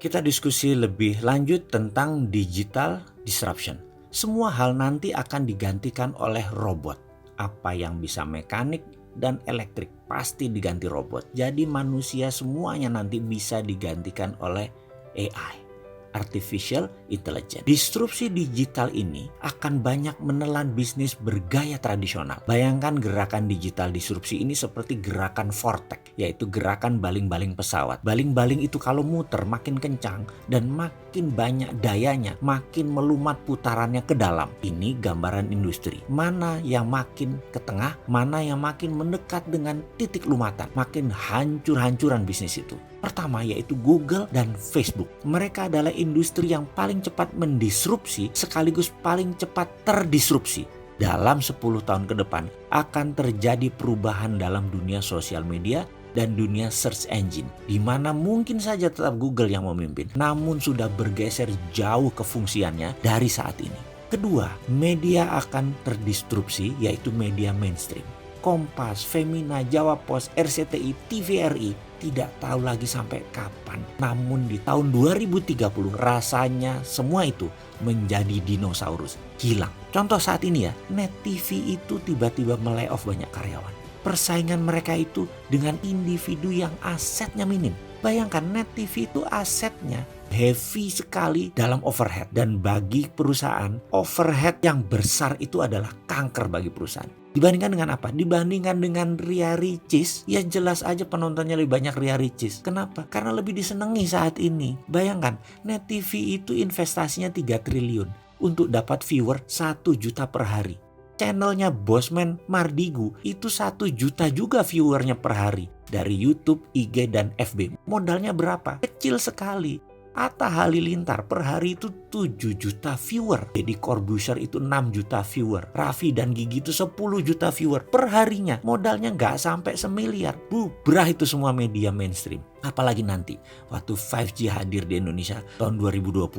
Kita diskusi lebih lanjut tentang digital disruption. Semua hal nanti akan digantikan oleh robot. Apa yang bisa mekanik dan elektrik pasti diganti robot. Jadi manusia semuanya nanti bisa digantikan oleh AI. Artificial Intelligence. Disrupsi digital ini akan banyak menelan bisnis bergaya tradisional. Bayangkan gerakan digital disrupsi ini seperti gerakan vortex, yaitu gerakan baling-baling pesawat. Baling-baling itu kalau muter makin kencang dan makin banyak dayanya, makin melumat putarannya ke dalam. Ini gambaran industri. Mana yang makin ke tengah, mana yang makin mendekat dengan titik lumatan, makin hancur-hancuran bisnis itu. Pertama yaitu Google dan Facebook. Mereka adalah industri yang paling cepat mendisrupsi sekaligus paling cepat terdisrupsi. Dalam 10 tahun ke depan akan terjadi perubahan dalam dunia sosial media dan dunia search engine, di mana mungkin saja tetap Google yang memimpin, namun sudah bergeser jauh kefungsiannya dari saat ini. Kedua, media akan terdisrupsi yaitu media mainstream. Kompas, Femina, Jawa Pos, RCTI, TVRI tidak tahu lagi sampai kapan. Namun di tahun 2030 rasanya semua itu menjadi dinosaurus, hilang. Contoh saat ini ya, Net TV itu tiba-tiba melay-off banyak karyawan. Persaingan mereka itu dengan individu yang asetnya minim. Bayangkan Net TV itu asetnya heavy sekali dalam overhead. Dan bagi perusahaan, overhead yang besar itu adalah kanker bagi perusahaan. Dibandingkan dengan apa? Dibandingkan dengan Ria Ricis, ya jelas aja penontonnya lebih banyak Ria Ricis. Kenapa? Karena lebih disenangi saat ini. Bayangkan, Net TV itu investasinya 3 triliun untuk dapat viewer 1 juta per hari. Channelnya Bosman Mardigu itu 1 juta juga viewernya per hari. Dari YouTube, IG, dan FB. Modalnya berapa? Kecil sekali. Atta Halilintar per hari itu 7 juta viewer. Deddy Corbuzier itu 6 juta viewer. Raffi dan Gigi itu 10 juta viewer per harinya. Modalnya nggak sampai semiliar. Bubrah itu semua media mainstream. Apalagi nanti waktu 5G hadir di Indonesia tahun 2020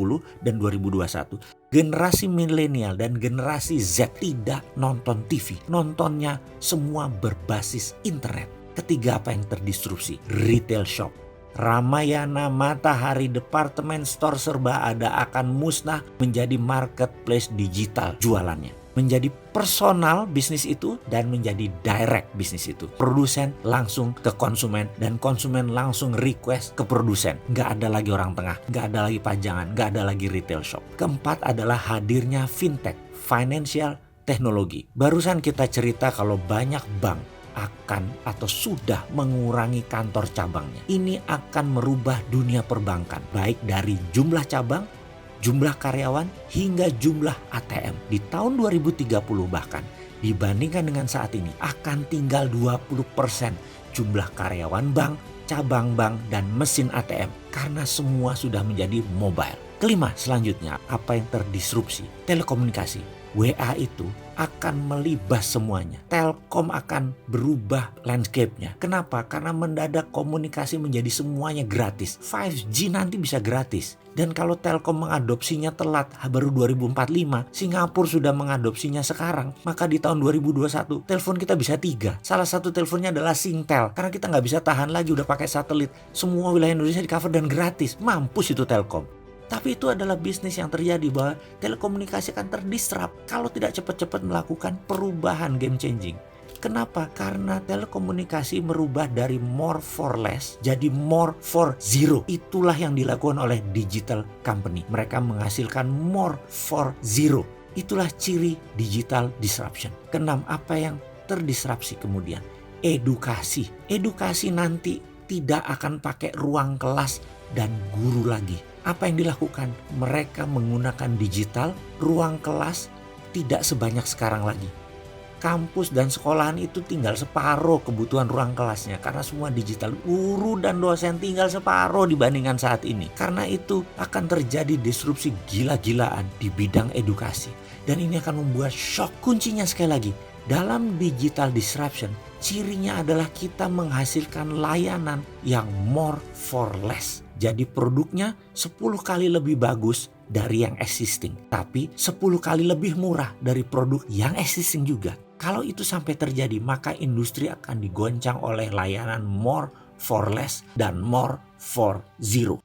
dan 2021. Generasi milenial dan generasi Z tidak nonton TV. Nontonnya semua berbasis internet. Ketiga, apa yang terdisrupsi? Retail shop. Ramayana, Matahari, departemen store serba ada akan musnah menjadi marketplace digital jualannya. Menjadi personal bisnis itu dan menjadi direct bisnis itu. Produsen langsung ke konsumen dan konsumen langsung request ke produsen. Nggak ada lagi orang tengah, nggak ada lagi pajangan, nggak ada lagi retail shop. Keempat adalah hadirnya fintech, financial technology. Barusan kita cerita kalau banyak bank akan atau sudah mengurangi kantor cabangnya. Ini akan merubah dunia perbankan, baik dari jumlah cabang, jumlah karyawan, hingga jumlah ATM. Di tahun 2030 bahkan, dibandingkan dengan saat ini, akan tinggal 20% jumlah karyawan bank, cabang bank, dan mesin ATM. Karena semua sudah menjadi mobile. Kelima, selanjutnya, apa yang terdisrupsi? Telekomunikasi. WA itu akan melibas semuanya. Telkom akan berubah landscape-nya. Kenapa? Karena mendadak komunikasi menjadi semuanya gratis. 5G nanti bisa gratis. Dan kalau Telkom mengadopsinya telat, baru 2045, Singapura sudah mengadopsinya sekarang, maka di tahun 2021 telepon kita bisa 3. Salah satu teleponnya adalah Singtel. Karena kita nggak bisa tahan lagi udah pakai satelit. Semua wilayah Indonesia di cover dan gratis. Mampus itu Telkom. Tapi itu adalah bisnis yang terjadi bahwa telekomunikasi akan terdisrupt kalau tidak cepat-cepat melakukan perubahan game changing. Kenapa? Karena telekomunikasi merubah dari more for less jadi more for zero. Itulah yang dilakukan oleh digital company. Mereka menghasilkan more for zero. Itulah ciri digital disruption. Keenam, apa yang terdisrupsi kemudian? Edukasi. Edukasi nanti tidak akan pakai ruang kelas dan guru lagi. Apa yang dilakukan? Mereka menggunakan digital, ruang kelas tidak sebanyak sekarang lagi. Kampus dan sekolahan itu tinggal separuh kebutuhan ruang kelasnya karena semua digital. Guru dan dosen tinggal separuh dibandingkan saat ini. Karena itu akan terjadi disrupsi gila-gilaan di bidang edukasi. Dan ini akan membuat shock. Kuncinya sekali lagi, dalam digital disruption, cirinya adalah kita menghasilkan layanan yang more for less. Jadi produknya 10 kali lebih bagus dari yang existing. Tapi 10 kali lebih murah dari produk yang existing juga. Kalau itu sampai terjadi, maka industri akan digoncang oleh layanan more for less dan more for zero.